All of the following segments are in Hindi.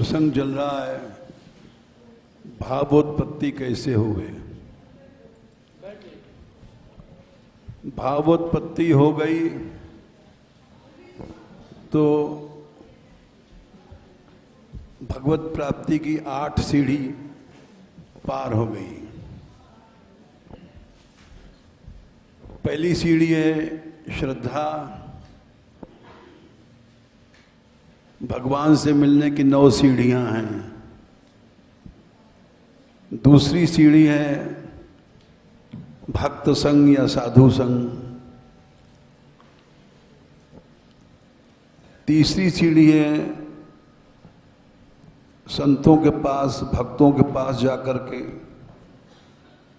प्रसंग चल रहा है, भावोत्पत्ति कैसे हुए। भावोत्पत्ति हो गई तो भगवत प्राप्ति की 8 सीढ़ी पार हो गई। पहली सीढ़ी है श्रद्धा, भगवान से मिलने की 9 सीढ़ियां हैं। दूसरी सीढ़ी है भक्त संग या साधु संग। तीसरी सीढ़ी है संतों के पास, भक्तों के पास जाकर के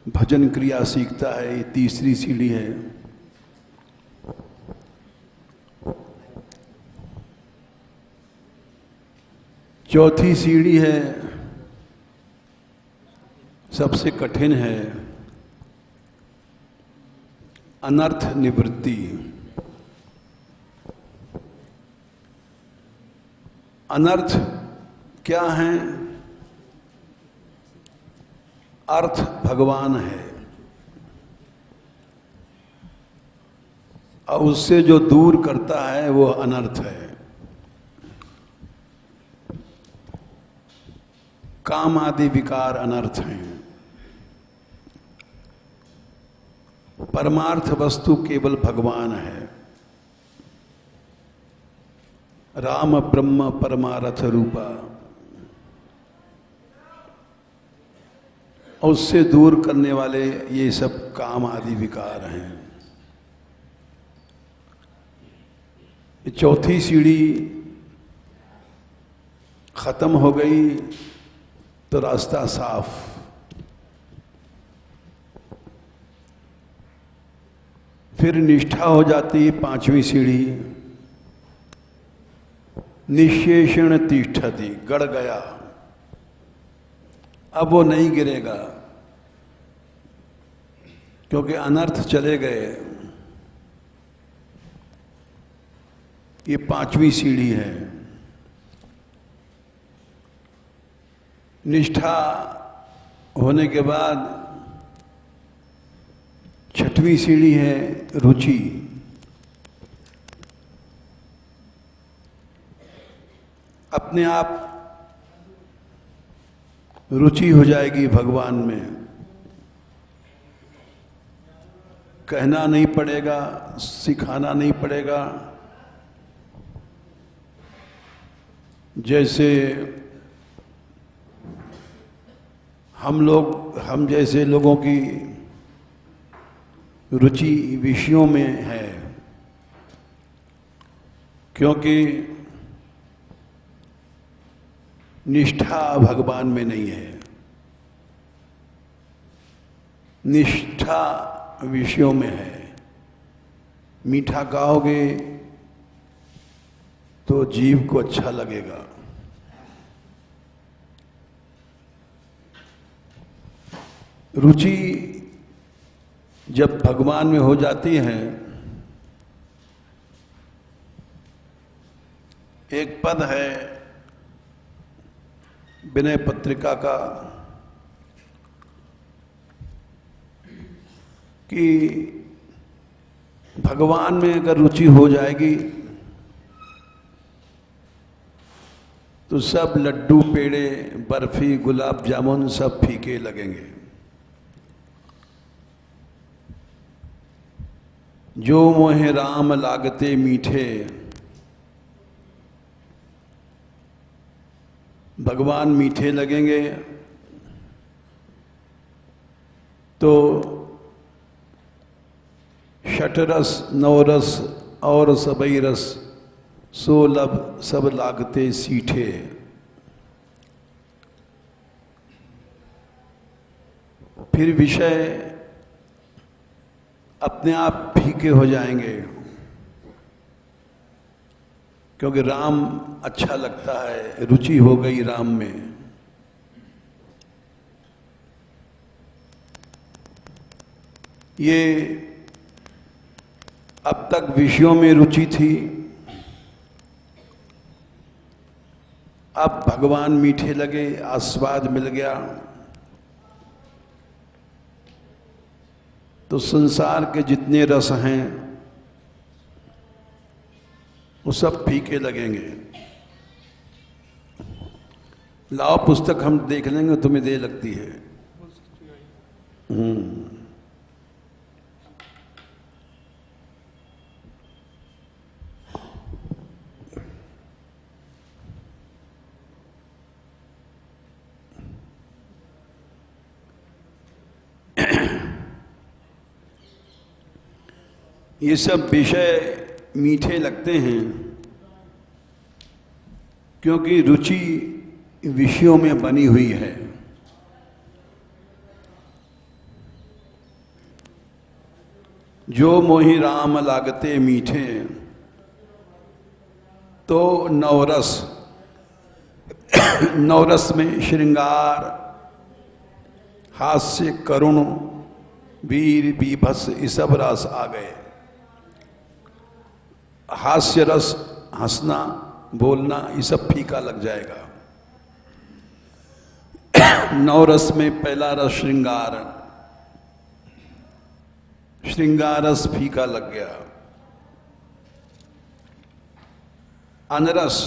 भजन क्रिया सीखता है, ये तीसरी सीढ़ी है। चौथी सीढ़ी है, सबसे कठिन है, अनर्थ निवृत्ति। अनर्थ क्या है? अर्थ भगवान है और उससे जो दूर करता है वो अनर्थ है। काम आदि विकार अनर्थ हैं। परमार्थ वस्तु केवल भगवान है। राम ब्रह्म परमार्थ रूपा, और उससे दूर करने वाले ये सब काम आदि विकार हैं। चौथी सीढ़ी खत्म हो गई तो रास्ता साफ। फिर निष्ठा हो जाती है, 5वीं सीढ़ी, निशेषण तिष्ठति, गड़ गया, अब वो नहीं गिरेगा क्योंकि अनर्थ चले गए। ये 5वीं सीढ़ी है। निष्ठा होने के बाद 6वीं सीढ़ी है रुचि। अपने आप रुचि हो जाएगी भगवान में, कहना नहीं पड़ेगा, सिखाना नहीं पड़ेगा। जैसे हम जैसे लोगों की रुचि विषयों में है, क्योंकि निष्ठा भगवान में नहीं है, निष्ठा विषयों में है। मीठा खाओगे तो जीव को अच्छा लगेगा, रुचि जब भगवान में हो जाती है। एक पद है विनय पत्रिका का कि भगवान में अगर रुचि हो जाएगी तो सब लड्डू, पेड़े, बर्फी, गुलाब जामुन सब फीके लगेंगे। जो मोहे राम लागते मीठे, भगवान मीठे लगेंगे तो षटरस नवरस और सबई रस सो लब सब लागते सीठे। फिर विषय अपने आप फीके हो जाएंगे, क्योंकि राम अच्छा लगता है, रुचि हो गई राम में। ये अब तक विषयों में रुचि थी, अब भगवान मीठे लगे, आस्वाद मिल गया, तो संसार के जितने रस हैं वो सब फीके लगेंगे। लाओ पुस्तक हम देख लेंगे, तुम्हें दे लगती है। ये सब विषय मीठे लगते हैं क्योंकि रुचि विषयों में बनी हुई है। जो मोहि राम लागते मीठे, तो नवरस, नवरस में श्रृंगार, हास्य, करुण, वीर, बीभत्स, ये सब रस आ गए। हास्य रस, हंसना, बोलना, ये सब फीका लग जाएगा। नवरस में पहला रस श्रृंगार, श्रृंगार रस फीका लग गया। अनरस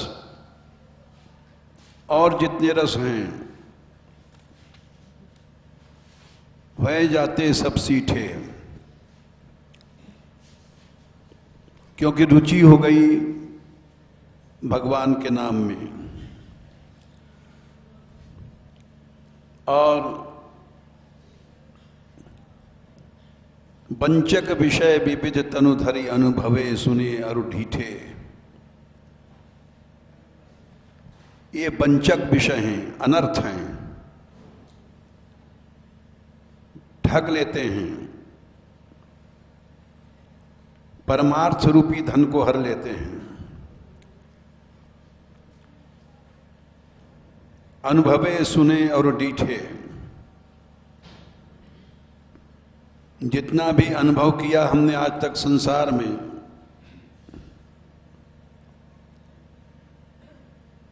और जितने रस हैं वह जाते सब सीठे, क्योंकि रुचि हो गई भगवान के नाम में। और वंचक विषय विविध तनुधरी अनुभवे सुने अरु ढीठे, ये वंचक विषय हैं, अनर्थ हैं, ठग लेते हैं, परमार्थ रूपी धन को हर लेते हैं। अनुभवे सुने और डीठे, जितना भी अनुभव किया हमने आज तक संसार में,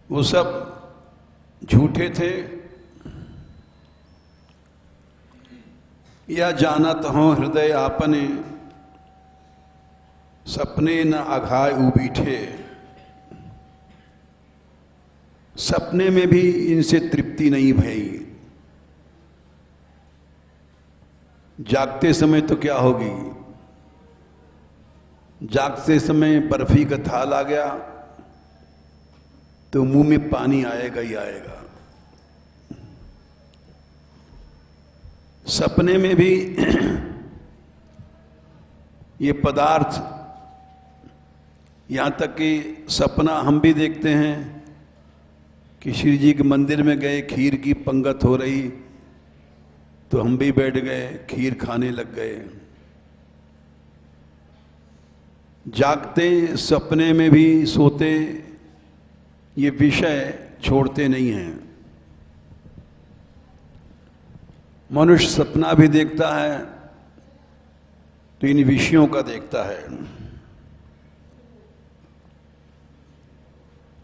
वो सब झूठे थे या जानत हो हृदय आपने, सपने न अघाय उबीठे। सपने में भी इनसे तृप्ति नहीं भई, जागते समय तो क्या होगी, जागते समय बर्फी का थाल आ गया तो मुंह में पानी आएगा ही आएगा। सपने में भी ये पदार्थ, यहां तक कि सपना हम भी देखते हैं कि श्री जी के मंदिर में गए, खीर की पंगत हो रही तो हम भी बैठ गए, खीर खाने लग गए। जागते, सपने में भी, सोते, ये विषय छोड़ते नहीं हैं। मनुष्य सपना भी देखता है तो इन विषयों का देखता है।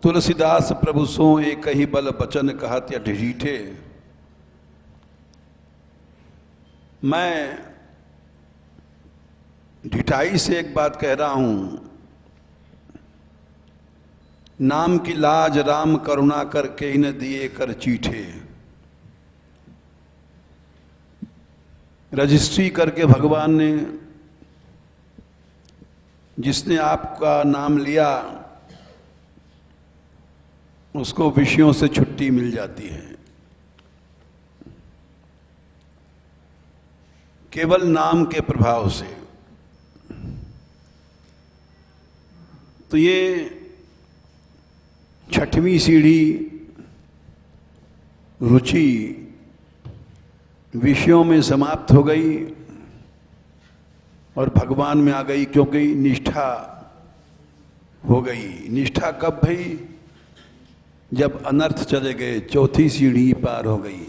तुलसीदास प्रभु सो एक ही बल बचन कहत ढीठे। मैं ढिठाई से एक बात कह रहा हूं, नाम की लाज राम करुणा करके इन दिए कर चीठे। रजिस्ट्री करके भगवान ने, जिसने आपका नाम लिया उसको विषयों से छुट्टी मिल जाती है। केवल नाम के प्रभाव से। तो ये छठवीं सीढ़ी रुचि विषयों में समाप्त हो गई और भगवान में आ गई, क्योंकि निष्ठा हो गई। निष्ठा कब भई? जब अनर्थ चले गए, चौथी सीढ़ी पार हो गई।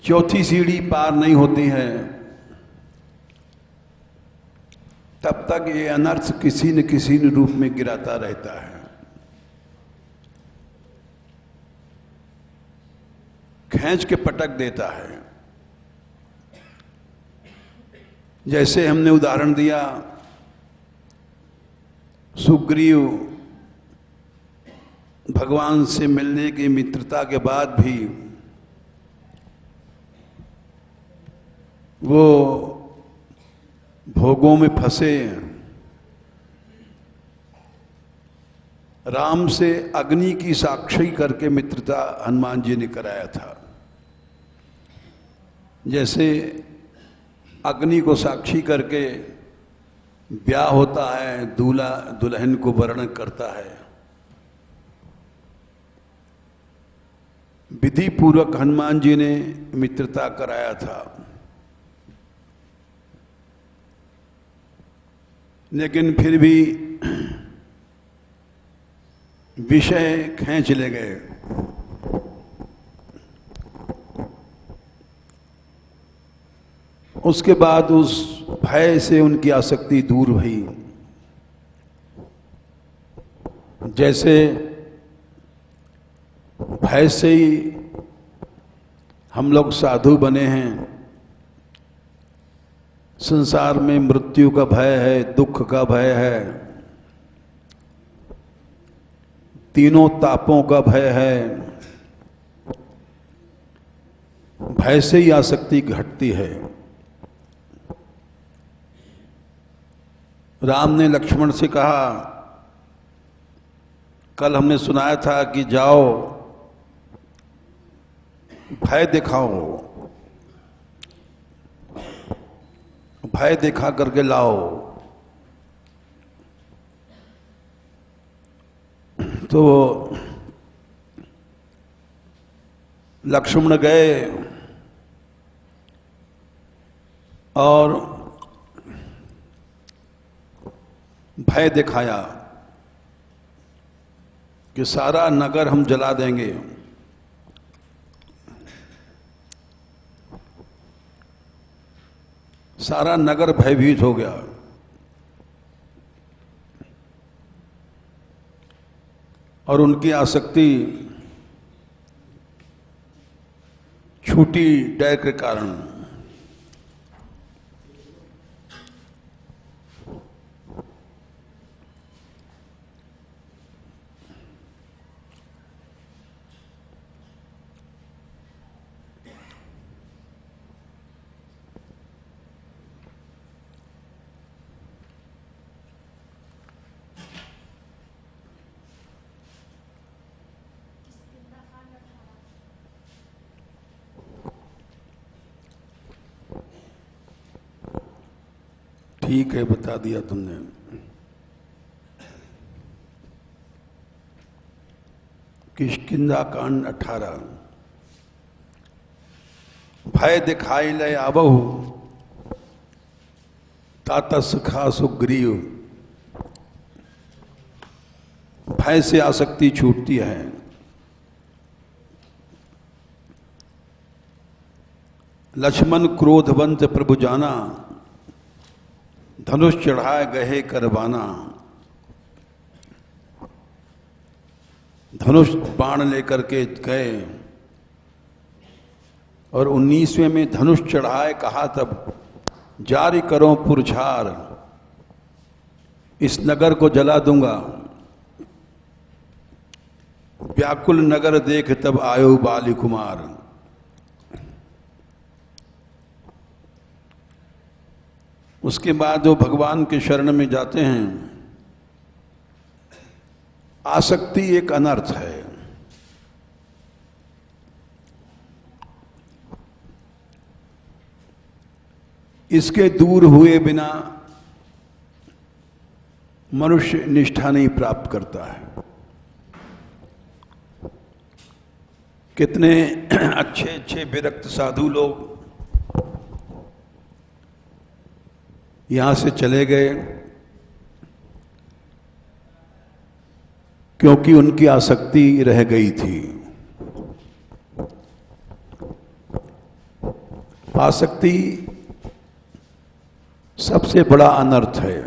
चौथी सीढ़ी पार नहीं होती है तब तक ये अनर्थ किसी न किसी रूप में गिराता रहता है, खींच के पटक देता है। जैसे हमने उदाहरण दिया, सुग्रीव भगवान से मिलने की मित्रता के बाद भी वो भोगों में फंसे, राम से अग्नि की साक्षी करके मित्रता हनुमान जी ने कराया था। जैसे अग्नि को साक्षी करके ब्याह होता है, दूल्हा दुल्हन को वर्ण करता है, विधि पूर्वक हनुमान जी ने मित्रता कराया था। लेकिन फिर भी विषय खींच ले गए। उसके बाद उस भय से उनकी आसक्ति दूर हुई। जैसे भय से ही हम लोग साधु बने हैं, संसार में मृत्यु का भय है, दुख का भय है, तीनों तापों का भय है, भय से ही आसक्ति घटती है। राम ने लक्ष्मण से कहा, कल हमने सुनाया था कि जाओ भय दिखाओ, भय दिखा करके लाओ। तो लक्ष्मण गए और भय दिखाया कि सारा नगर हम जला देंगे। सारा नगर भयभीत हो गया। और उनकी आसक्ति छूटी डर के कारण। ठीक है, बता दिया तुमने। किष्किंधा कांड 18। भय दिखाई ले आवहु, तात सुखा सुग्रीव। भय से आसक्ति छूटती है। लक्ष्मण क्रोधवंत प्रभु जाना, धनुष चढ़ाए गहे करवाना। धनुष बाण लेकर के गए और 19वें में धनुष चढ़ाए कहा, तब जारी करो पुरझार, इस नगर को जला दूंगा। व्याकुल नगर देख तब आयो बाली कुमार। उसके बाद जो भगवान के शरण में जाते हैं, आसक्ति एक अनर्थ है। इसके दूर हुए बिना मनुष्य निष्ठा नहीं प्राप्त करता है। कितने अच्छे अच्छे विरक्त साधु लोग यहां से चले गए क्योंकि उनकी आसक्ति रह गई थी। आसक्ति सबसे बड़ा अनर्थ है।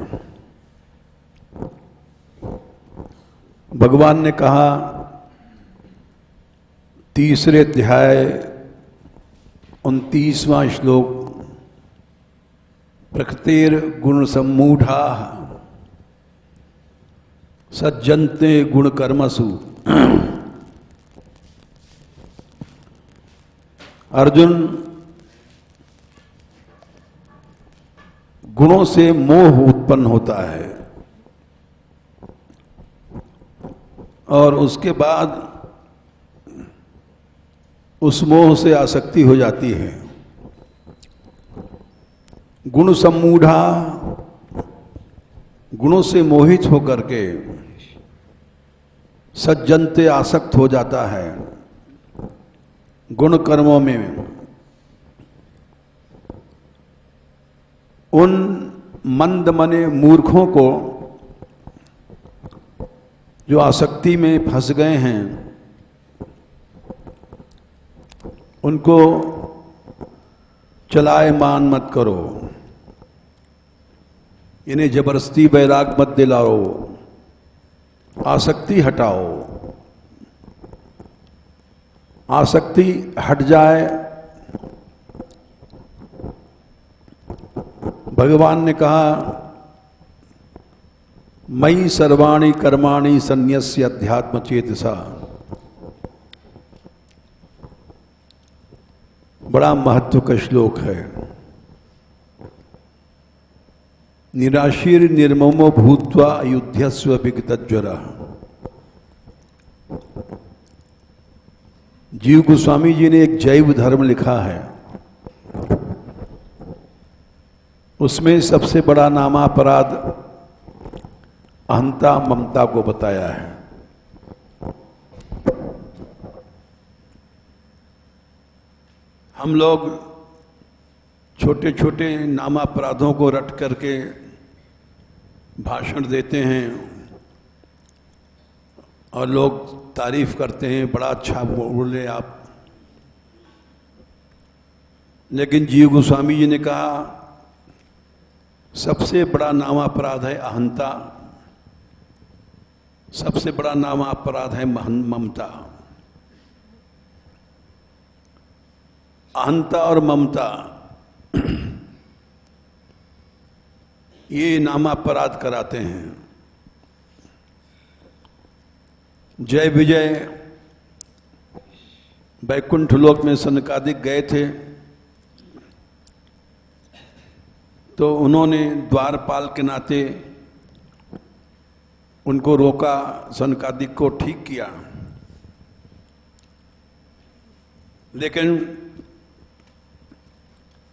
भगवान ने कहा तीसरे अध्याय 29वां श्लोक, प्रकृतिर गुण सम्मूढ़ा सज्जन्ते गुण कर्मसु। अर्जुन, गुणों से मोह उत्पन्न होता है और उसके बाद उस मोह से आसक्ति हो जाती है। गुण सम्मूढ़ा, गुणों से मोहित होकर के सज्जनते आसक्त हो जाता है गुण कर्मों में। उन मंद मने मूर्खों को जो आसक्ति में फंस गए हैं, उनको चलायमान मत करो, इन्हें जबरदस्ती वैराग मत दिलाओ, आसक्ति हटाओ। आसक्ति हट जाए, भगवान ने कहा मयि सर्वाणि कर्माणि संन्यस्य अध्यात्म चेतसा। बड़ा महत्व का श्लोक है। निराशीर निर्ममो भूत्वा युध्यस्व विगतज्वरा। जीव गोस्वामी जी ने एक जैव धर्म लिखा है, उसमें सबसे बड़ा नामापराध अहंता ममता को बताया है। हम लोग छोटे छोटे नामापराधों को रट करके भाषण देते हैं और लोग तारीफ करते हैं, बड़ा अच्छा बोले आप। लेकिन जीव गोस्वामी जी ने कहा सबसे बड़ा नामापराध है अहंता, सबसे बड़ा नामापराध है ममता। अहंता और ममता ये नामापराध कराते हैं। जय विजय वैकुंठ लोक में सनकादिक गए थे, तो उन्होंने द्वारपाल के नाते उनको रोका, सनकादिक को ठीक किया। लेकिन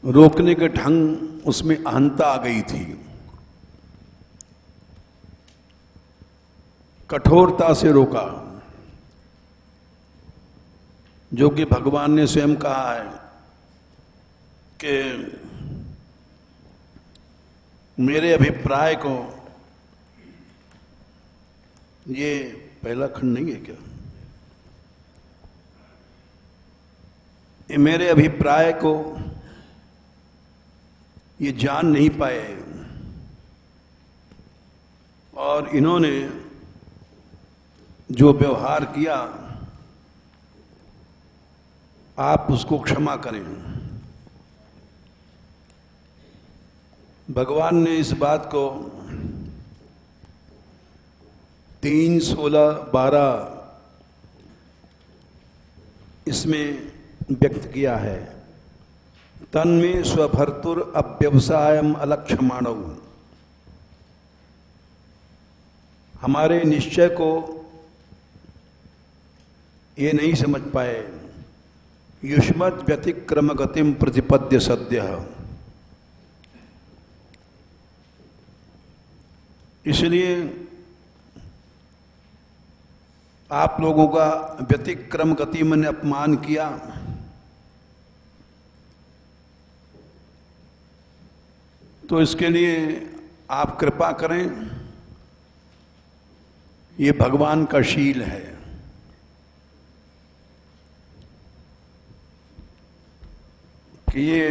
रोकने के ढंग उसमें अहंता आ गई थी। कठोरता से रोका, जो कि भगवान ने स्वयं कहा है कि मेरे अभिप्राय को, ये पहला खंड नहीं है क्या? ये मेरे अभिप्राय को ये जान नहीं पाए और इन्होंने जो व्यवहार किया आप उसको क्षमा करें। भगवान ने इस बात को 3, 16, 12 इसमें व्यक्त किया है। तन्मे स्वभर्तुर अव्यवसायम अलक्ष्यमाणौ। हमारे निश्चय को ये नहीं समझ पाए। युष्मत् व्यतिक्रम गतिम प्रतिपद्य सद्यः। इसलिए आप लोगों का व्यतिक्रम गति मैंने अपमान किया, तो इसके लिए आप कृपा करें। ये भगवान का शील है। कि ये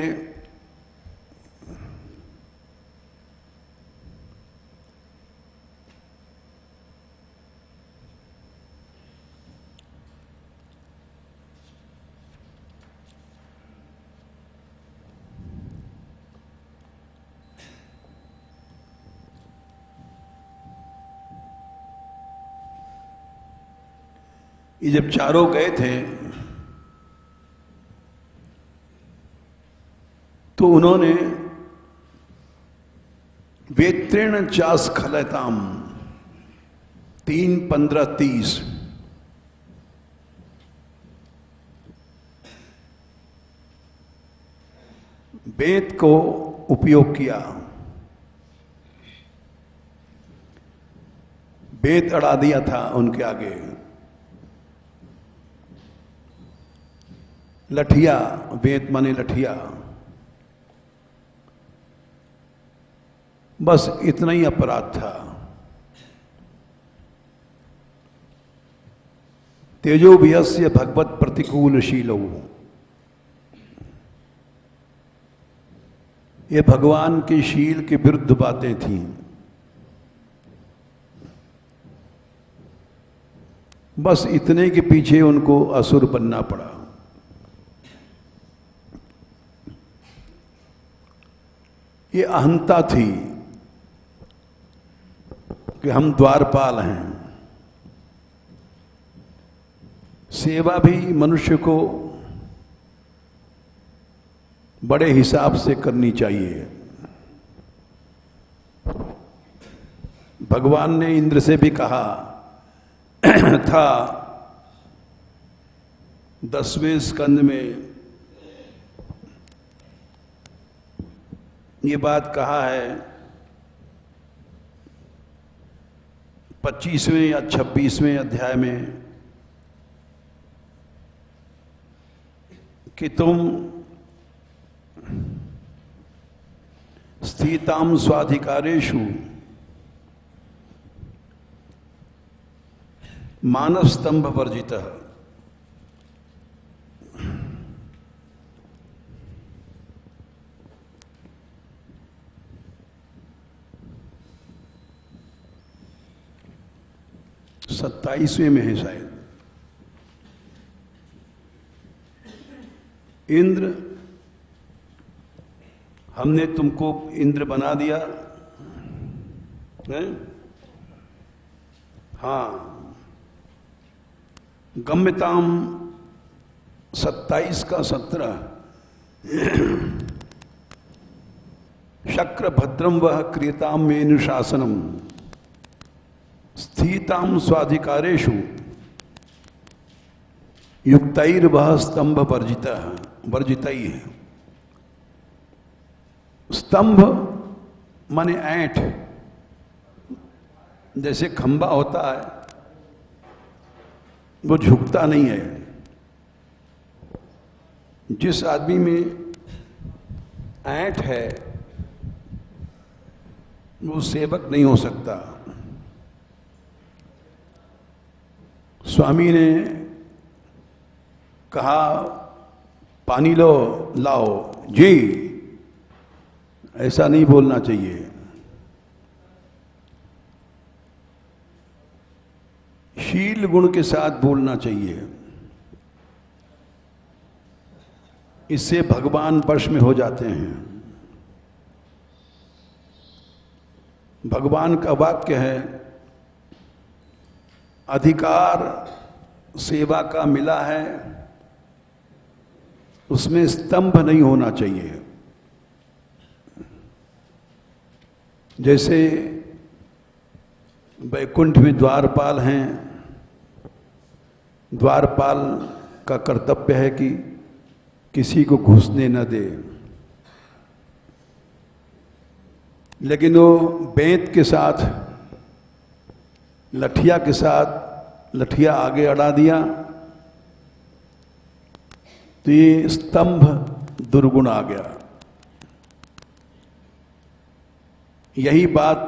ये जब चारों गए थे तो उन्होंने वेत्रेण चास खलताम 3:15-30 वेद को उपयोग किया। वेद अड़ा दिया था उनके आगे। लठिया, वेद माने लठिया, बस इतना ही अपराध था। तेजोभियस्य भगवत प्रतिकूलशीलो, ये भगवान के शील के विरुद्ध बातें थीं। बस इतने के पीछे उनको असुर बनना पड़ा। ये अहंता थी कि हम द्वारपाल हैं। सेवा भी मनुष्य को बड़े हिसाब से करनी चाहिए। भगवान ने इंद्र से भी कहा था 10वें स्कंद में ये बात कहा है, 25वें या 26वें अध्याय में, कि तुम स्थिताम स्वाधिकारेषु मानव स्तंभ वर्जितः। सत्ताईसवें में है शायद। इंद्र, हमने तुमको इंद्र बना दिया है? हाँ, गम्यताम 27 का 17, शक्र भद्रम वह क्रियताम मेनुशासनम स्थिताम स्वाधिकारेषु युक्तैर्वह स्तंभ वर्जितई है। स्तंभ माने ऐंठ, जैसे खंबा होता है वो झुकता नहीं है। जिस आदमी में ऐंठ है वो सेवक नहीं हो सकता। स्वामी ने कहा पानी लो, लाओ जी, ऐसा नहीं बोलना चाहिए। शील गुण के साथ बोलना चाहिए। इससे भगवान वश में हो जाते हैं। भगवान का वाक्य है, अधिकार सेवा का मिला है, उसमें स्तंभ नहीं होना चाहिए। जैसे वैकुंठ में द्वारपाल हैं, द्वारपाल का कर्तव्य है कि किसी को घुसने न दे, लेकिन वो बेंत के साथ, लठिया के साथ, लठिया आगे अड़ा दिया तो ये स्तंभ दुर्गुण आ गया। यही बात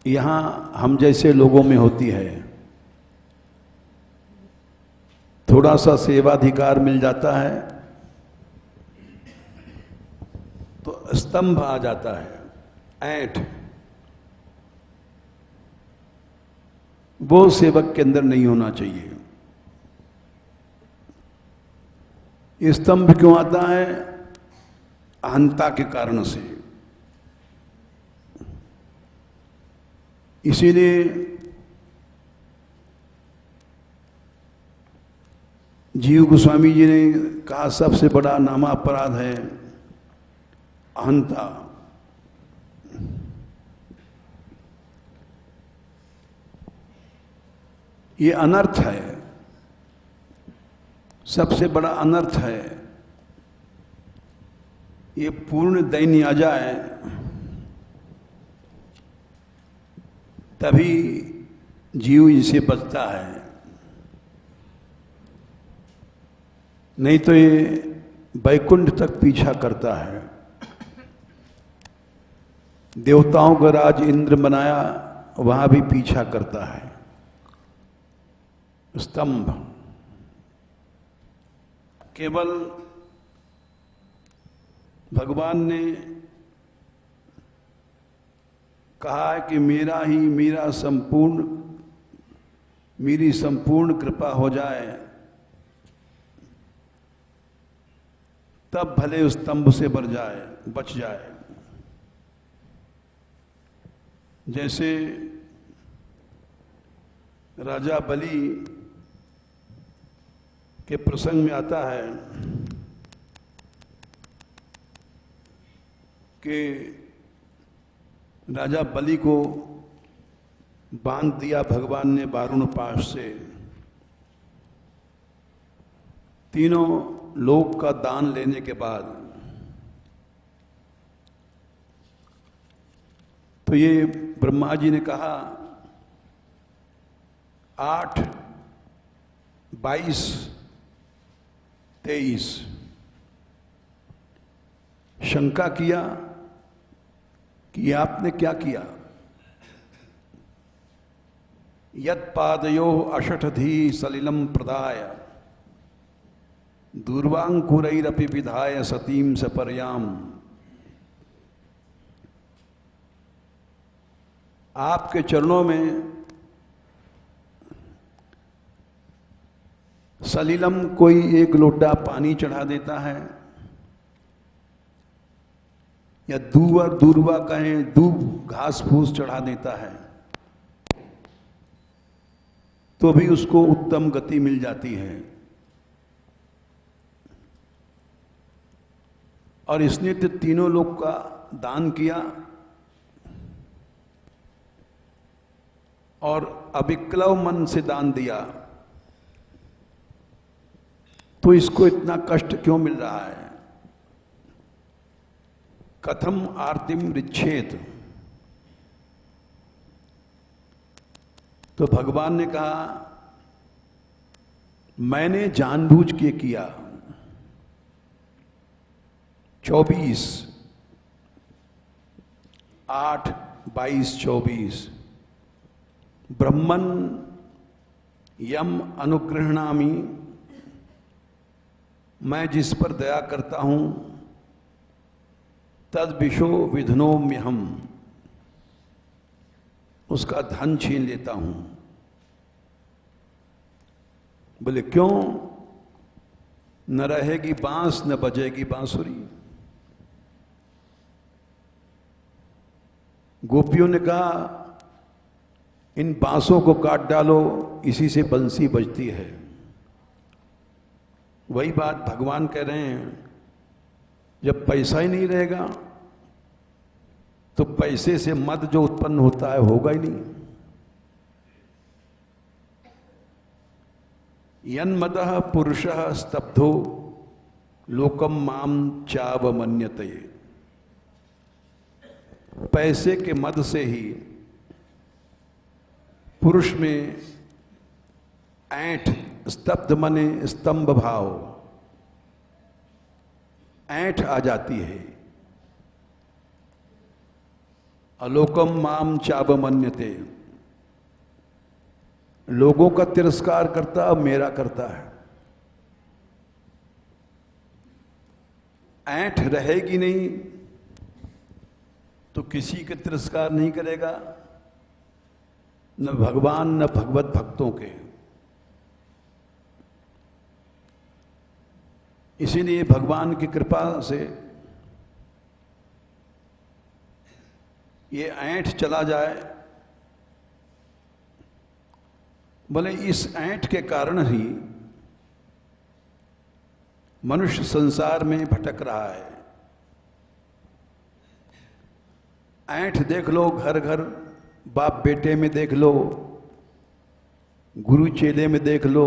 यहां हम जैसे लोगों में होती है। थोड़ा सा सेवाधिकार मिल जाता है तो स्तंभ आ जाता है, ऐंठ। वो सेवक के अंदर नहीं होना चाहिए। स्तंभ क्यों आता है? अहंता के कारण से। इसीलिए जीव गोस्वामी जी ने कहा सबसे बड़ा नामा अपराध है अहंता। ये अनर्थ है, सबसे बड़ा अनर्थ है। ये पूर्ण दैन्य आ जाए तभी जीव इसे बचता है, नहीं तो ये वैकुंठ तक पीछा करता है। देवताओं का राज इंद्र बनाया, वहां भी पीछा करता है। स्तंभ केवल भगवान ने कहा है कि मेरी संपूर्ण कृपा हो जाए, तब भले उस स्तंभ से बच जाए। जैसे राजा बलि के प्रसंग में आता है कि राजा बलि को बांध दिया भगवान ने वारुण पाश से। तीनों लोक का दान लेने के बाद तो ये ब्रह्मा जी ने कहा 8, 22, 23 शंका किया कि आपने क्या किया। यत् पादयो अषठधी सलिलम प्रदाय दूर्वांकुरैरपि विधाय सतीम सपर्याम। आपके चरणों में सलीलम कोई एक लोटा पानी चढ़ा देता है, या दूर्वा कहें, दूब घास फूस चढ़ा देता है, तो भी उसको उत्तम गति मिल जाती है। और इसने तो तीनों लोग का दान किया और अविक्लव मन से दान दिया, तो इसको इतना कष्ट क्यों मिल रहा है। कथम आरतिम रिच्छेद। तो भगवान ने कहा मैंने जानबूझ के किया। 24, 8, 22, 24 ब्रह्मन यम अनुगृहणामि। मैं जिस पर दया करता हूं तद विशो विधनोम्यहम, उसका धन छीन लेता हूं। बोले क्यों? न रहेगी बांस न बजेगी बांसुरी। गोपियों ने कहा इन बांसों को काट डालो, इसी से बंसी बजती है। वही बात भगवान कह रहे हैं, जब पैसा ही नहीं रहेगा तो पैसे से मद जो उत्पन्न होता है होगा ही नहीं। यन्मदः पुरुषः स्तब्धो लोकम माम चावमन्यते। पैसे के मद से ही पुरुष में ऐंठ, स्तब्ध मने स्तंभ भाव, ऐंठ आ जाती है। अलोकम माम चावमन्यते, लोगों का तिरस्कार करता अब मेरा करता है। ऐंठ रहेगी नहीं तो किसी के तिरस्कार नहीं करेगा, न भगवान न भगवत भक्तों के। इसीलिए भगवान की कृपा से ये ऐंठ चला जाए। बोले इस ऐंठ के कारण ही मनुष्य संसार में भटक रहा है। ऐंठ देख लो घर घर, बाप बेटे में देख लो, गुरु चेले में देख लो,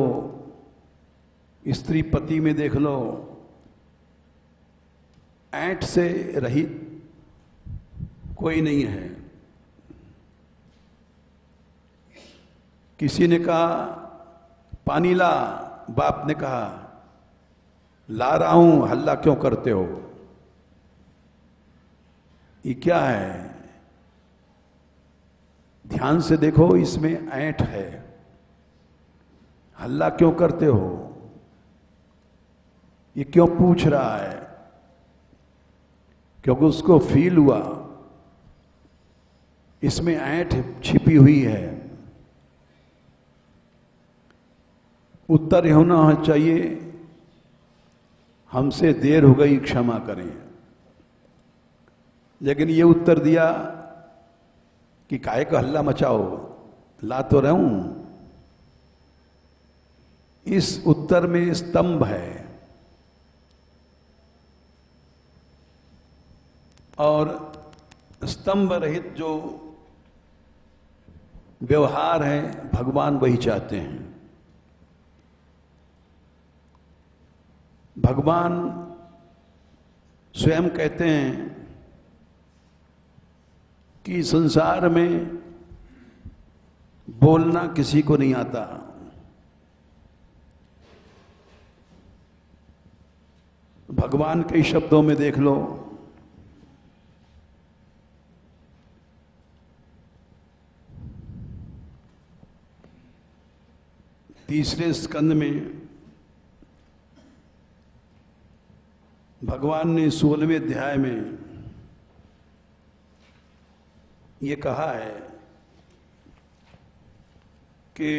स्त्री पति में देख लो, ऐंठ से रहित कोई नहीं है। किसी ने कहा पानी ला, बाप ने कहा ला रहा हूं, हल्ला क्यों करते हो? ये क्या है? ध्यान से देखो, इसमें ऐंठ है। हल्ला क्यों करते हो? ये क्यों पूछ रहा है? क्योंकि उसको फील हुआ इसमें ऐंठ छिपी हुई है। उत्तर होना चाहिए हमसे देर हो गई, क्षमा करें। लेकिन ये उत्तर दिया कि काहे का हल्ला मचाओ, ला तो रहा हूं। इस उत्तर में स्तंभ है और स्तंभ रहित जो व्यवहार है भगवान वही चाहते हैं। भगवान स्वयं कहते हैं कि संसार में बोलना किसी को नहीं आता। भगवान के शब्दों में देख लो, तीसरे स्कंद में भगवान ने 16वें अध्याय में ये कहा है कि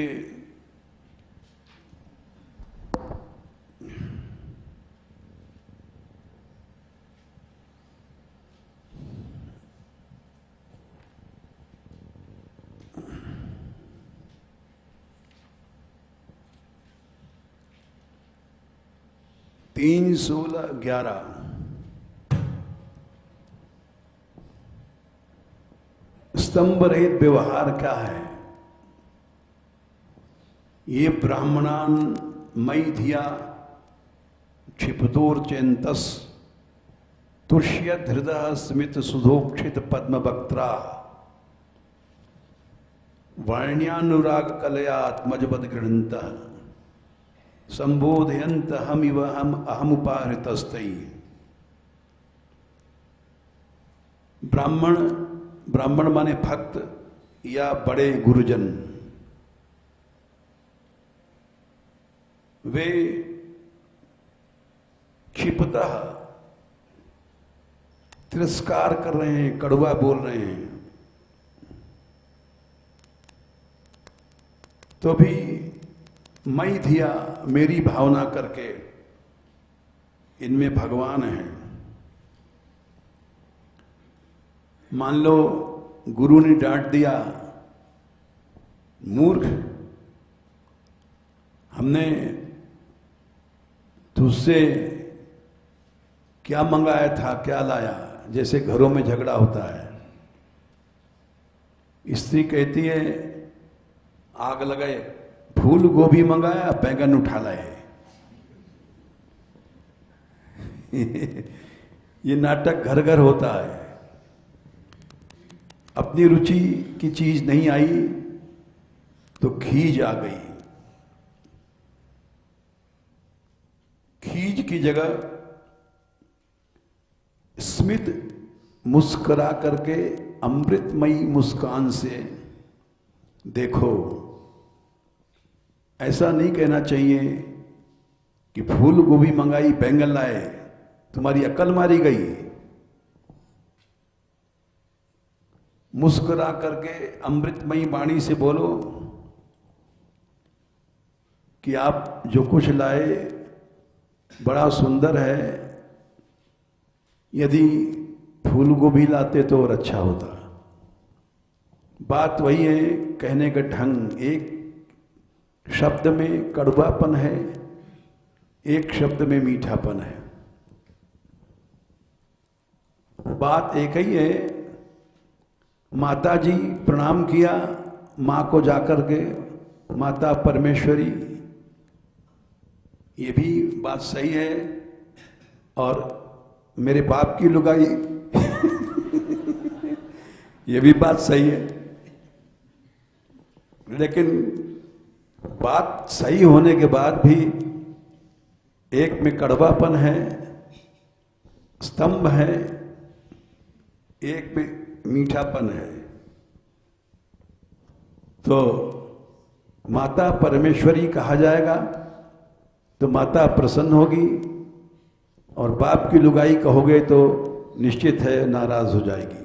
तीन 16-11 स्तंभ रहित व्यवहार क्या है? ये ब्राह्मणान मई धिया क्षिपतोर्चेन्तस तुष्यत हृदय स्मित सुधोक्षित पद्म वक्त्रा वाण्यानुराग कलयात्मजपद गृहंत संबोधयंत हम इव हम अहमुपाहृतस्तई। ब्राह्मण माने भक्त या बड़े गुरुजन, वे क्षिपतः तिरस्कार कर रहे हैं, कड़वा बोल रहे हैं, तो भी मई धिया मेरी भावना करके इनमें भगवान है। मान लो गुरु ने डांट दिया, मूर्ख, हमने तुझसे क्या मंगाया था, क्या लाया? जैसे घरों में झगड़ा होता है, स्त्री कहती है आग लगाए, फूल गोभी मंगाया, बैंगन उठा लाए। ये नाटक घर घर होता है। अपनी रुचि की चीज नहीं आई तो खीज आ गई। खीज की जगह स्मित मुस्कुरा करके अमृतमयी मुस्कान से देखो। ऐसा नहीं कहना चाहिए कि फूल गोभी मंगाई, बैंगन लाए, तुम्हारी अकल मारी गई। मुस्कुरा करके अमृतमयी वाणी से बोलो कि आप जो कुछ लाए बड़ा सुंदर है, यदि फूल गोभी लाते तो और अच्छा होता। बात वही है, कहने का ढंग। एक शब्द में कड़वापन है, एक शब्द में मीठापन है। बात एक ही है। माता जी प्रणाम किया माँ को जाकर के, माता परमेश्वरी, ये भी बात सही है। और मेरे बाप की लुगाई ये भी बात सही है। लेकिन बात सही होने के बाद भी एक में कड़वापन है, स्तंभ है, एक में मीठापन है। तो माता परमेश्वरी कहा जाएगा तो माता प्रसन्न होगी, और बाप की लुगाई कहोगे तो निश्चित है नाराज हो जाएगी।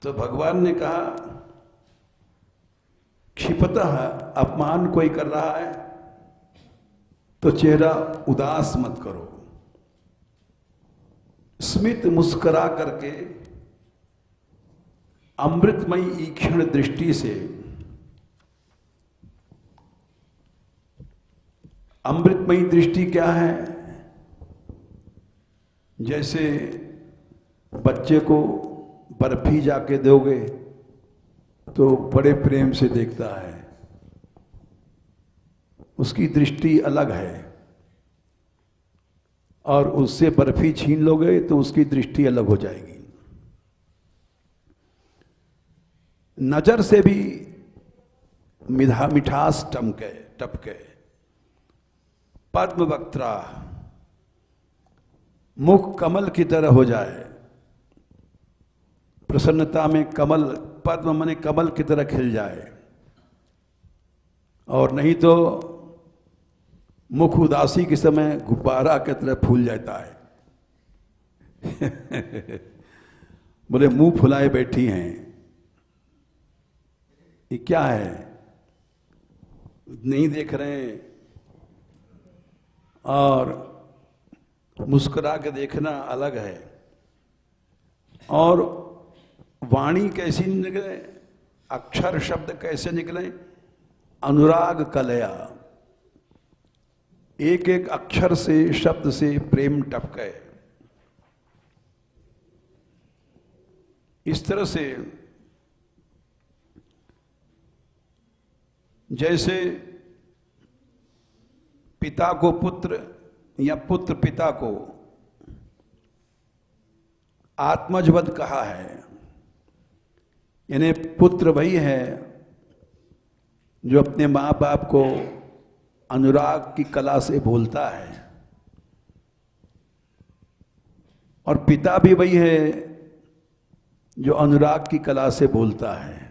तो भगवान ने कहा क्षिपतः अपमान कोई कर रहा है तो चेहरा उदास मत करो, स्मित मुस्कुरा करके अमृतमयी ईक्षण दृष्टि से, अमृतमयी दृष्टि क्या है? जैसे बच्चे को बर्फी जाके दोगे तो बड़े प्रेम से देखता है, उसकी दृष्टि अलग है। और उससे बर्फी छीन लोगे तो उसकी दृष्टि अलग हो जाएगी। नजर से भी मिठास टपके। पद्म वक्त्रा, मुख कमल की तरह हो जाए, प्रसन्नता में कमल, पद्म माने कमल की तरह खिल जाए। और नहीं तो मुख उदासी के समय गुब्बारा की तरह फूल जाता है। बोले मुंह फुलाए बैठी हैं, ये क्या है? नहीं देख रहे हैं। और मुस्कुरा के देखना अलग है। और वाणी कैसी निकले, अक्षर शब्द कैसे निकले? अनुराग कलया, एक एक अक्षर से, शब्द से प्रेम टपके। इस तरह से जैसे पिता को पुत्र या पुत्र पिता को आत्मजवद कहा है, यानी पुत्र वही है जो अपने माँ बाप को अनुराग की कला से बोलता है, और पिता भी वही है जो अनुराग की कला से बोलता है।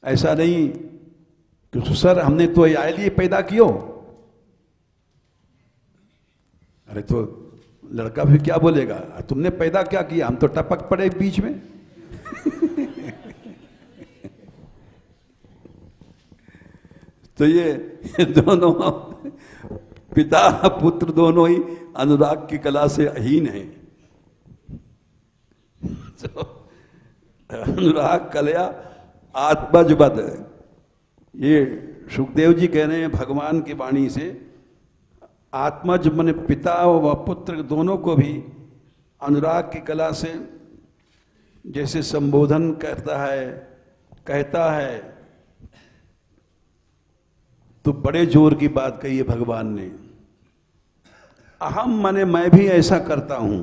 ऐसा नहीं कि सर हमने तो आए लिए पैदा कियो। अरे तो लड़का भी क्या बोलेगा, तुमने पैदा क्या किया, हम तो टपक पड़े बीच में। तो ये दोनों पिता पुत्र दोनों ही अनुराग की कला से अहीन हैं। तो अनुराग कलया आत्मजबद, ये सुखदेव जी कह रहे हैं भगवान की वाणी से। आत्मज मन पिता व पुत्र दोनों को भी अनुराग की कला से जैसे संबोधन कहता है, तो बड़े जोर की बात कही है भगवान ने। अहम माने मैं भी ऐसा करता हूं।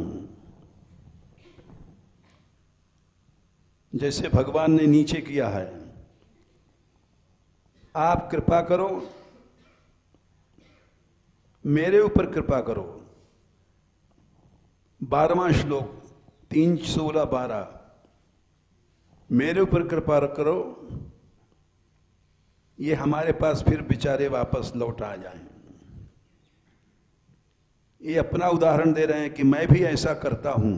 जैसे भगवान ने नीचे किया है, आप कृपा करो, मेरे ऊपर कृपा करो। 12वां श्लोक 3:16-12, मेरे ऊपर कृपा करो, ये हमारे पास फिर बेचारे वापस लौट आ जाएं। ये अपना उदाहरण दे रहे हैं कि मैं भी ऐसा करता हूं।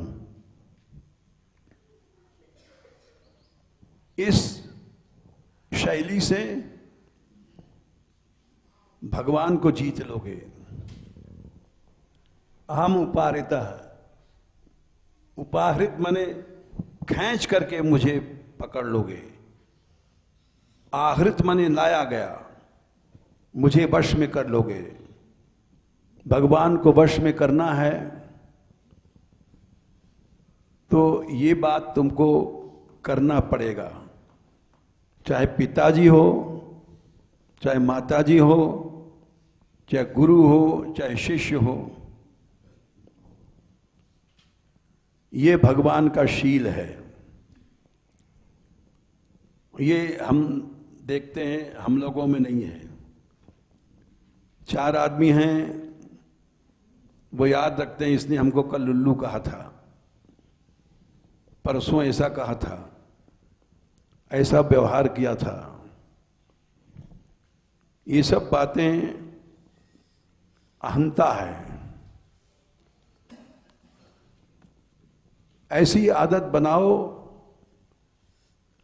इस शैली से भगवान को जीत लोगे। अहम उपाहृतः, उपाहृत माने खींच करके मुझे पकड़ लोगे। आहृत माने लाया गया, मुझे वश में कर लोगे। भगवान को वश में करना है तो ये बात तुमको करना पड़ेगा, चाहे पिताजी हो, चाहे माताजी हो, चाहे गुरु हो, चाहे शिष्य हो। ये भगवान का शील है। ये हम देखते हैं हम लोगों में नहीं है। 4 आदमी हैं, वो याद रखते हैं इसने हमको कल लुल्लू कहा था, परसों ऐसा कहा था, ऐसा व्यवहार किया था। ये सब बातें अहंता है। ऐसी आदत बनाओ,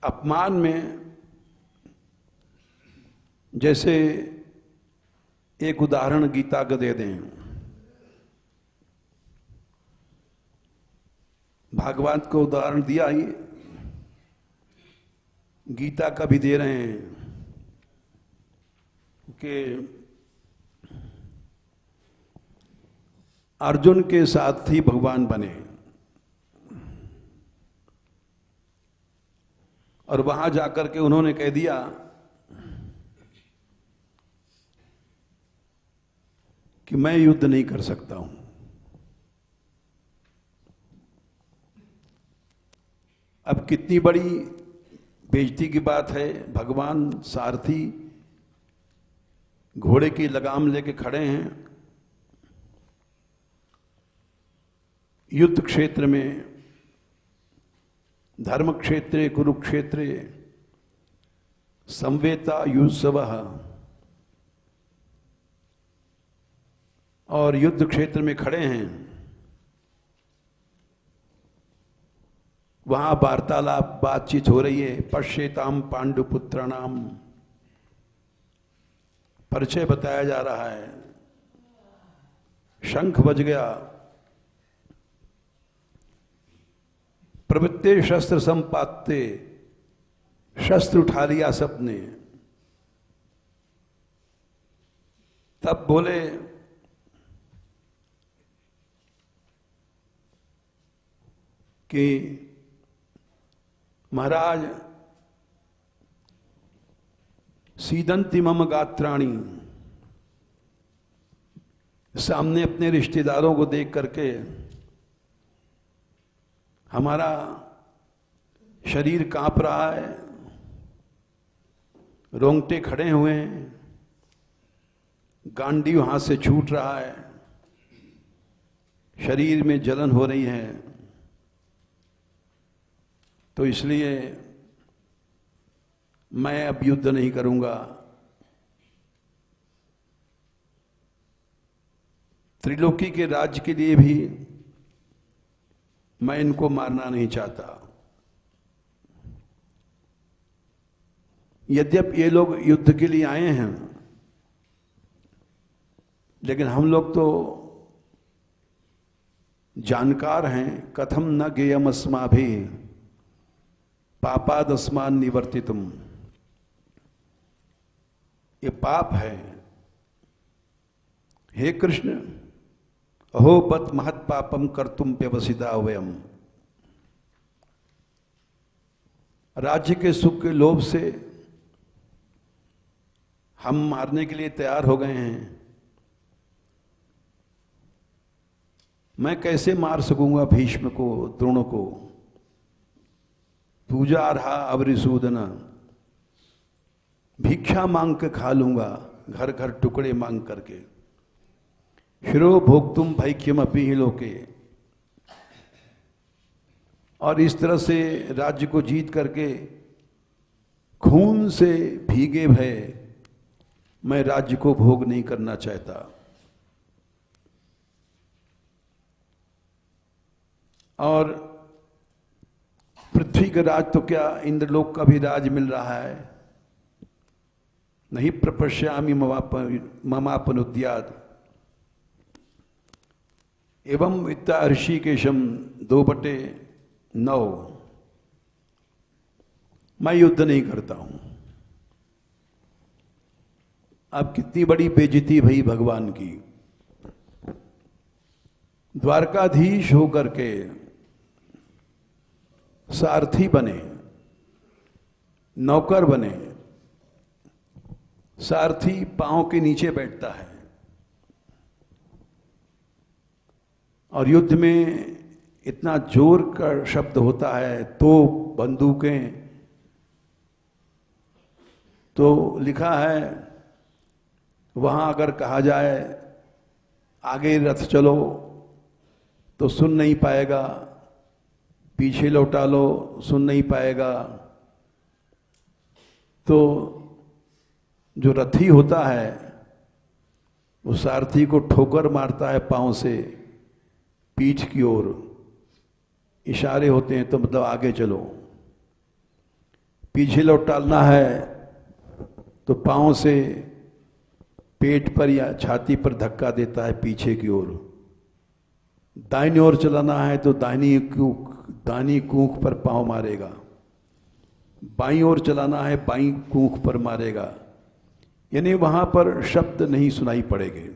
अपमान में, जैसे एक उदाहरण गीता का दे दें। भागवत को उदाहरण दिया ही, गीता का भी दे रहे हैं कि अर्जुन के साथ ही भगवान बने और वहां जाकर के उन्होंने कह दिया कि मैं युद्ध नहीं कर सकता हूं। अब कितनी बड़ी बेइज्जती की बात है। भगवान सारथी घोड़े की लगाम लेके खड़े हैं, युद्ध क्षेत्र में, धर्म क्षेत्रे कुरुक्षेत्रे संवेता युत्सवः, और युद्ध क्षेत्र में खड़े हैं। वहां वार्तालाप, बातचीत हो रही है। पश्येताम पांडुपुत्राणाम, परिचय बताया जा रहा है। शंख बज गया, प्रवृत्ते शस्त्र संपाते, शस्त्र उठा लिया सबने। तब बोले कि महाराज सीदंती मम गात्राणी, सामने अपने रिश्तेदारों को देख करके हमारा शरीर कांप रहा है, रोंगटे खड़े हुए हैं, गांडीव हाथ से छूट रहा है, शरीर में जलन हो रही है। तो इसलिए मैं अब युद्ध नहीं करूंगा। त्रिलोकी के राज्य के लिए भी मैं इनको मारना नहीं चाहता। यद्यपि ये लोग युद्ध के लिए आए हैं, लेकिन हम लोग तो जानकार हैं। कथम न गेयम अस्माभिः पापादस्मान निवर्तितुम। ये पाप है। हे कृष्ण, अहो बत महत् पापम कर्तुम व्यवसिता वयम। राज्य के सुख के लोभ से हम मारने के लिए तैयार हो गए हैं। मैं कैसे मार सकूंगा भीष्म को, द्रोण को? पूजा रहा अवरिसूदन, भिक्षा मांग के खा लूंगा, घर घर टुकड़े मांग करके। शिरो भोक्तुम भैक्यम अपि लोके। और इस तरह से राज्य को जीत करके खून से भीगे भय मैं राज्य को भोग नहीं करना चाहता। और पृथ्वी का राज तो क्या, इंद्रलोक का भी राज मिल रहा है। नहीं प्रपश्यामि ममापनुद्यात् एवं वित्ता ऋषिकेशम 2/9। मैं युद्ध नहीं करता हूं। अब कितनी बड़ी बेइज्जती भई भगवान की। द्वारकाधीश होकर के सारथी बने, नौकर बने, सारथी पांव के नीचे बैठता है और युद्ध में इतना जोर का शब्द होता है, तो बंदूकें, तो लिखा है वहां अगर कहा जाए आगे रथ चलो तो सुन नहीं पाएगा, पीछे लौटा लो सुन नहीं पाएगा। तो जो रथी होता है वो सारथी को ठोकर मारता है पांव से पीठ की ओर, इशारे होते हैं तो मतलब आगे चलो। पीछे लौटाना है तो पांव से पेट पर या छाती पर धक्का देता है पीछे की ओर। दाहिनी ओर चलाना है तो दाहिनी कूंख पर पांव मारेगा, बाईं ओर चलाना है बाईं कूंख पर मारेगा, यानी वहां पर शब्द नहीं सुनाई पड़ेंगे,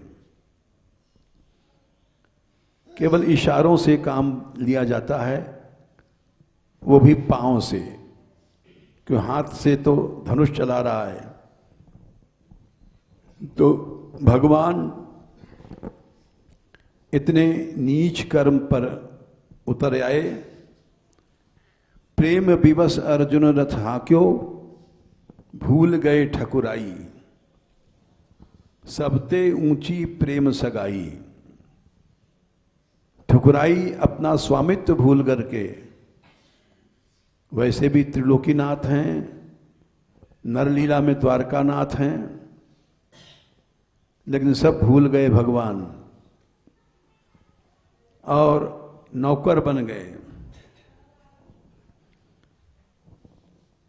केवल इशारों से काम लिया जाता है, वो भी पांव से, क्यों हाथ से तो धनुष चला रहा है। तो भगवान इतने नीच कर्म पर उतर आए। प्रेम विवश अर्जुन रथ हाक्यो, भूल गए ठकुराई, सबते ऊंची प्रेम सगाई। ठकुराई अपना स्वामित्व भूल करके, वैसे भी त्रिलोकीनाथ हैं, नरलीला में द्वारकानाथ हैं, लेकिन सब भूल गए भगवान और नौकर बन गए।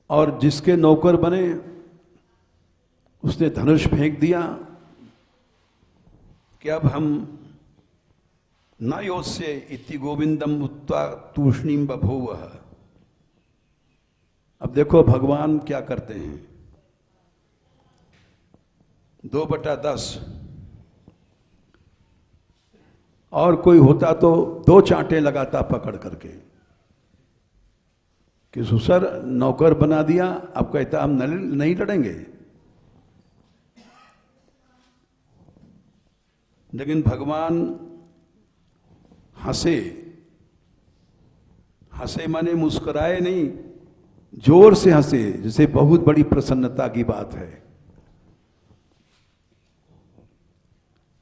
और जिसके नौकर बने उसने धनुष फेंक दिया कि अब हम न योत्स्य इति गोविंदम उत्वा तूष्णीम बभूवः। अब देखो भगवान क्या करते हैं, 2/10 और कोई होता तो 2 चांटे लगाता पकड़ करके कि सुसर नौकर बना दिया, अब कहता हम नहीं लड़ेंगे। लेकिन भगवान हंसे, हंसे माने मुस्कुराए नहीं, जोर से हंसे, जैसे बहुत बड़ी प्रसन्नता की बात है।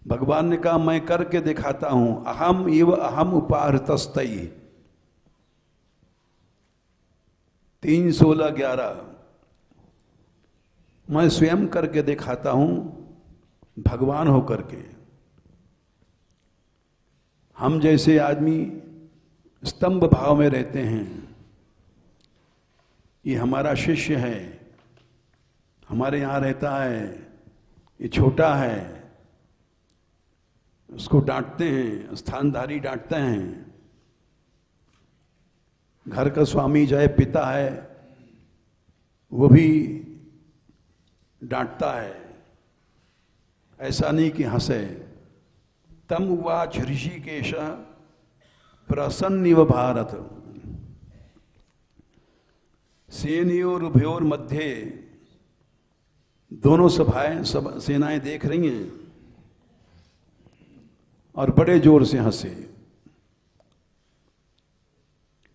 भगवान ने कहा मैं करके दिखाता हूं, अहम इव अहम उपाहृतस्तई 3:16-11, मैं स्वयं करके दिखाता हूं भगवान हो करके। हम जैसे आदमी स्तंभ भाव में रहते हैं, ये हमारा शिष्य है, हमारे यहां रहता है, ये छोटा है, उसको डांटते हैं, स्थानधारी डांटते हैं। घर का स्वामी चाहे पिता है वो भी डांटता है, ऐसा नहीं कि हंसे। तम उवाच ऋषिकेश प्रसन्निव भारत, सेनयोर उभयोर मध्य, दोनों सेनाएं देख रही हैं और बड़े जोर से हंसे,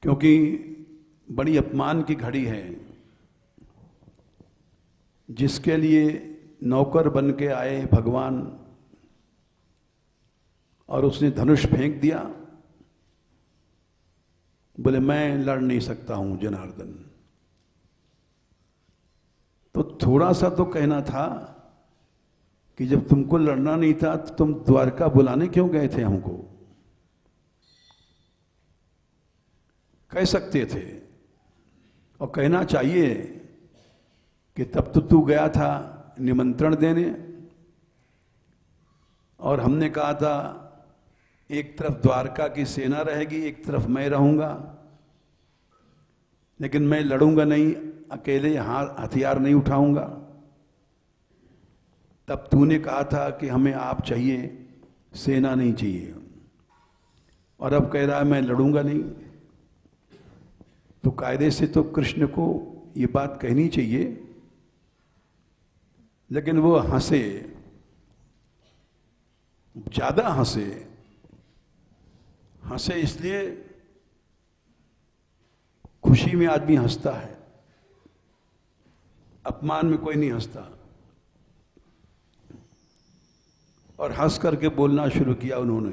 क्योंकि बड़ी अपमान की घड़ी है। जिसके लिए नौकर बन के आए भगवान और उसने धनुष फेंक दिया, बोले मैं लड़ नहीं सकता हूं जनार्दन। तो थोड़ा सा तो कहना था कि जब तुमको लड़ना नहीं था तो तुम द्वारका बुलाने क्यों गए थे हमको, कह सकते थे। और कहना चाहिए कि तब तो तू गया था निमंत्रण देने और हमने कहा था एक तरफ द्वारका की सेना रहेगी, एक तरफ मैं रहूंगा, लेकिन मैं लड़ूंगा नहीं, अकेले हथियार नहीं उठाऊंगा। तब तूने कहा था कि हमें आप चाहिए, सेना नहीं चाहिए, और अब कह रहा है मैं लड़ूंगा नहीं। तो कायदे से तो कृष्ण को ये बात कहनी चाहिए, लेकिन वो हंसे, ज्यादा हंसे। हंसे इसलिए, खुशी में आदमी हंसता है, अपमान में कोई नहीं हंसता। और हंस करके बोलना शुरू किया उन्होंने।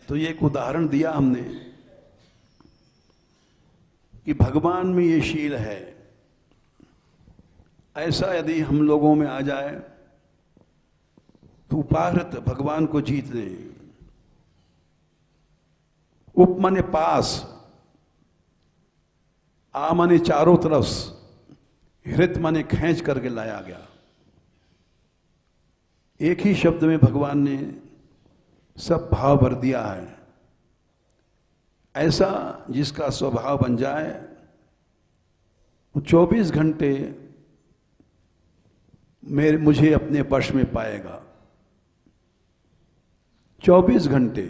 तो ये एक उदाहरण दिया हमने कि भगवान में ये शील है। ऐसा यदि हम लोगों में आ जाए तो उपाहृत भगवान को जीत ले। उप माने पास, आ माने चारों तरफ, हृत माने खींच करके लाया गया। एक ही शब्द में भगवान ने सब भाव भर दिया है। ऐसा जिसका स्वभाव बन जाए वो 24 घंटे मुझे अपने वश में पाएगा। 24 घंटे।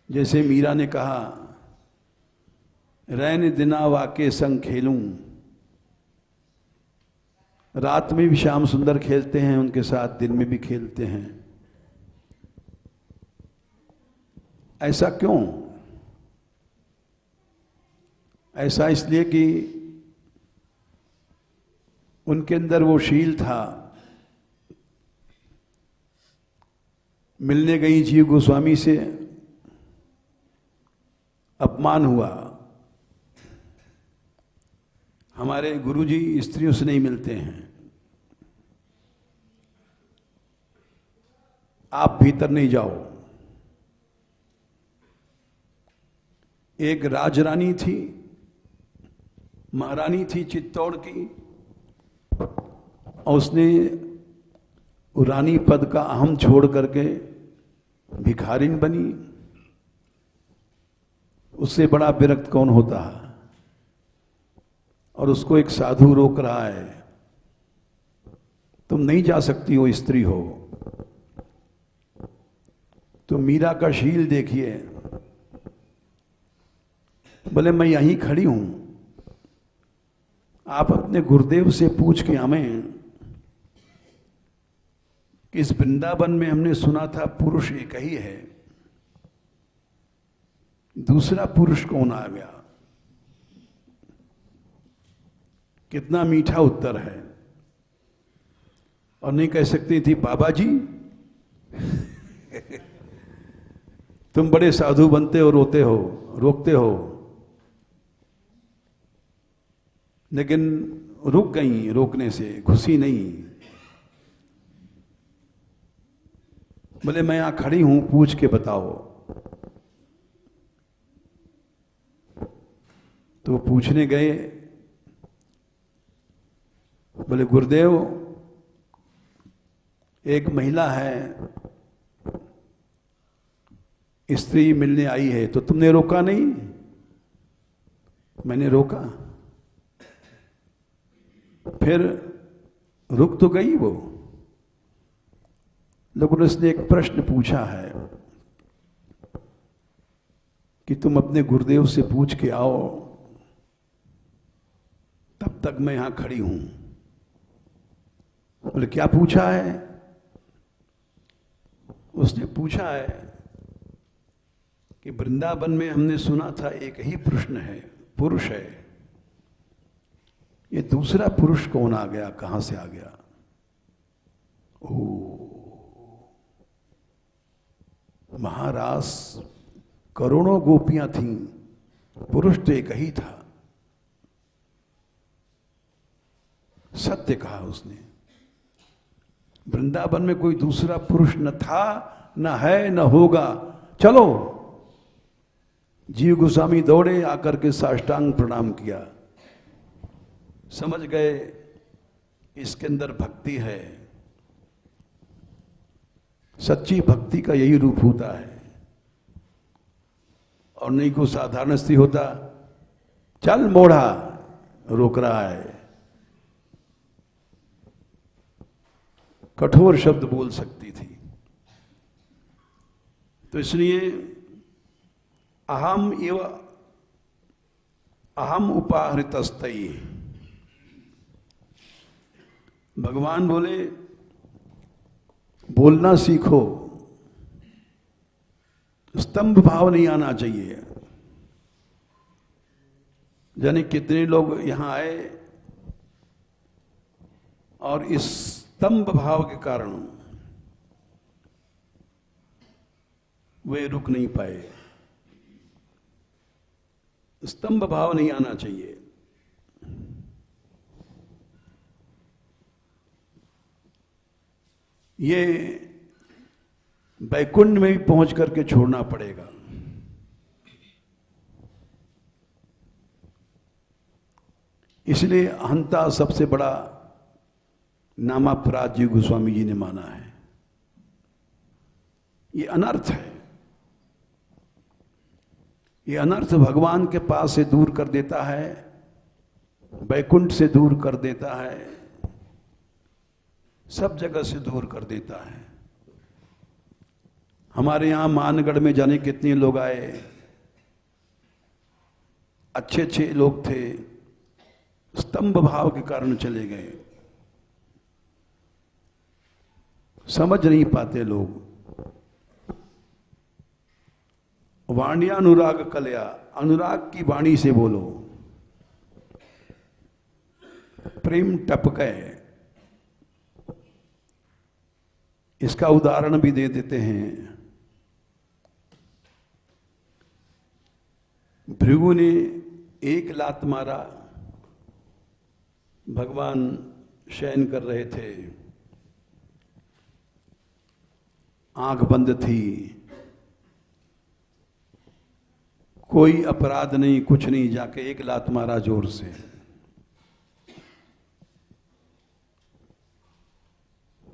जैसे मीरा ने कहा, रैन दिना वाके संग खेलूं। रात में भी श्याम सुंदर खेलते हैं उनके साथ, दिन में भी खेलते हैं। ऐसा क्यों? ऐसा इसलिए कि उनके अंदर वो शील था। मिलने गई जीव गोस्वामी से, अपमान हुआ। हमारे गुरुजी स्त्रियों से नहीं मिलते हैं, आप भीतर नहीं जाओ। एक राजरानी थी, महारानी थी चित्तौड़ की, और उसने रानी पद का अहम छोड़ करके भिखारिन बनी। उससे बड़ा विरक्त कौन होता है? और उसको एक साधु रोक रहा है, तुम नहीं जा सकती हो, स्त्री हो। तो मीरा का शील देखिए। बोले मैं यहीं खड़ी हूं, आप अपने गुरुदेव से पूछ के हमें, कि इस वृंदावन में हमने सुना था पुरुष एक ही है, दूसरा पुरुष कौन आ गया? कितना मीठा उत्तर है। और नहीं कह सकती थी बाबा जी तुम बड़े साधु बनते हो, रोते हो, रोकते हो। लेकिन रुक गई, रोकने से घुसी नहीं। बोले मैं यहां खड़ी हूं, पूछ के बताओ। तो पूछने गए। बोले गुरुदेव, एक महिला है, स्त्री मिलने आई है, तो तुमने रोका नहीं? मैंने रोका। फिर रुक तो गई वो, लेकिन उसने एक प्रश्न पूछा है कि तुम अपने गुरुदेव से पूछ के आओ, तब तक मैं यहां खड़ी हूं। बोले क्या पूछा है? उसने पूछा है कि वृंदावन में हमने सुना था एक ही पुरुष है, ये दूसरा पुरुष कौन आ गया, कहां से आ गया? महाराज करोड़ों गोपियां थीं, पुरुष तो एक ही था। सत्य कहा उसने। वृंदावन में कोई दूसरा पुरुष न था, न है, न होगा। चलो। जीव गोस्वामी दौड़े, आकर के साष्टांग प्रणाम किया। समझ गए इसके अंदर भक्ति है। सच्ची भक्ति का यही रूप होता है। और नहीं को साधारण स्त्री होता, चल मोढ़ा, रोक रहा है। कठोर शब्द बोल सकती थी। तो इसलिए अहम उपाहृतस्तयी, भगवान बोले बोलना सीखो, स्तंभ भाव नहीं आना चाहिए। जाने कितने लोग यहां आए और इस स्तंभ भाव के कारण वे रुक नहीं पाए। स्तंभ भाव नहीं आना चाहिए। ये वैकुंठ में भी पहुंच करके छोड़ना पड़ेगा। इसलिए अहंता सबसे बड़ा नामापराध जी गोस्वामी जी ने माना है। ये अनर्थ है। ये अनर्थ भगवान के पास से दूर कर देता है, वैकुंठ से दूर कर देता है, सब जगह से दूर कर देता है। हमारे यहां मानगढ़ में जाने कितने लोग आए, अच्छे अच्छे लोग थे, स्तंभ भाव के कारण चले गए। समझ नहीं पाते लोग। वाण्यानुराग कलया, अनुराग की वाणी से बोलो। प्रेम टपके, इसका उदाहरण भी दे देते हैं। भृगु ने एक लात मारा, भगवान शयन कर रहे थे, आंख बंद थी, कोई अपराध नहीं, कुछ नहीं, जाके एक लात मारा जोर से।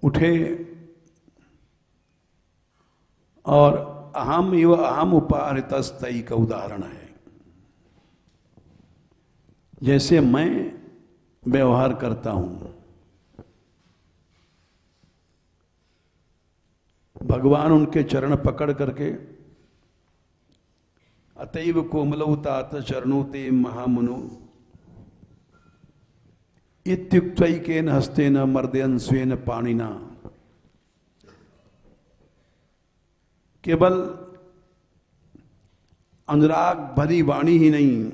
उठे और अहम एव अहम उपाहृतस्तयी का उदाहरण है। जैसे मैं व्यवहार करता हूं, भगवान उनके चरण पकड़ करके अतैव कोमलौ तात चरणौ ते महामुनु इत्युक्तैकेन हस्तेन मर्दयन् स्वेन पाणिना, केवल अनुराग भरी वाणी ही नहीं,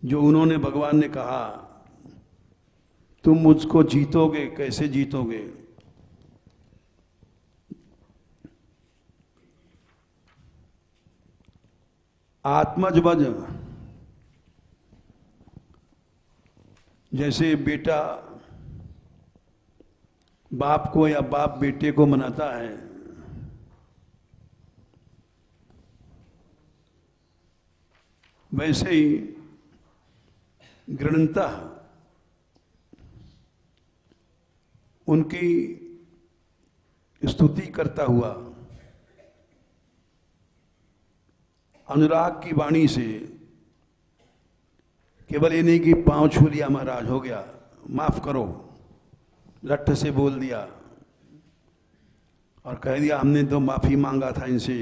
जो उन्होंने, भगवान ने कहा तुम मुझको जीतोगे, कैसे जीतोगे? आत्मजवज, जैसे बेटा बाप को या बाप बेटे को मनाता है, वैसे ही गृणता उनकी स्तुति करता हुआ अनुराग की वाणी से, केवल ये नहीं कि पांव छू लिया महाराज हो गया, माफ करो, लट्ठ से बोल दिया और कह दिया हमने तो माफी मांगा था इनसे,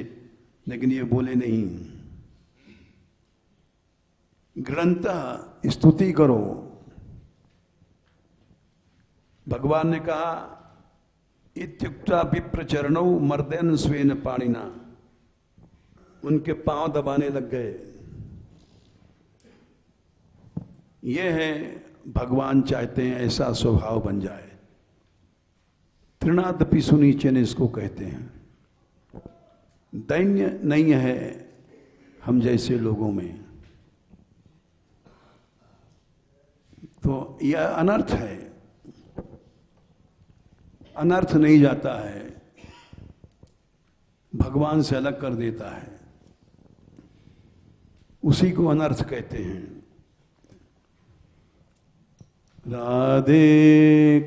लेकिन ये बोले नहीं। ग्रंथ स्तुति करो। भगवान ने कहा इत्युक्ता विप्र चरणौ मर्दयन् स्वेन पाणिना, उनके पांव दबाने लग गए। ये है भगवान चाहते हैं ऐसा स्वभाव बन जाए। तृणादपि सुनीचन इसको कहते हैं। दैन्य नहीं है हम जैसे लोगों में, तो यह अनर्थ है। अनर्थ नहीं जाता है, भगवान से अलग कर देता है, उसी को अनर्थ कहते हैं। राधे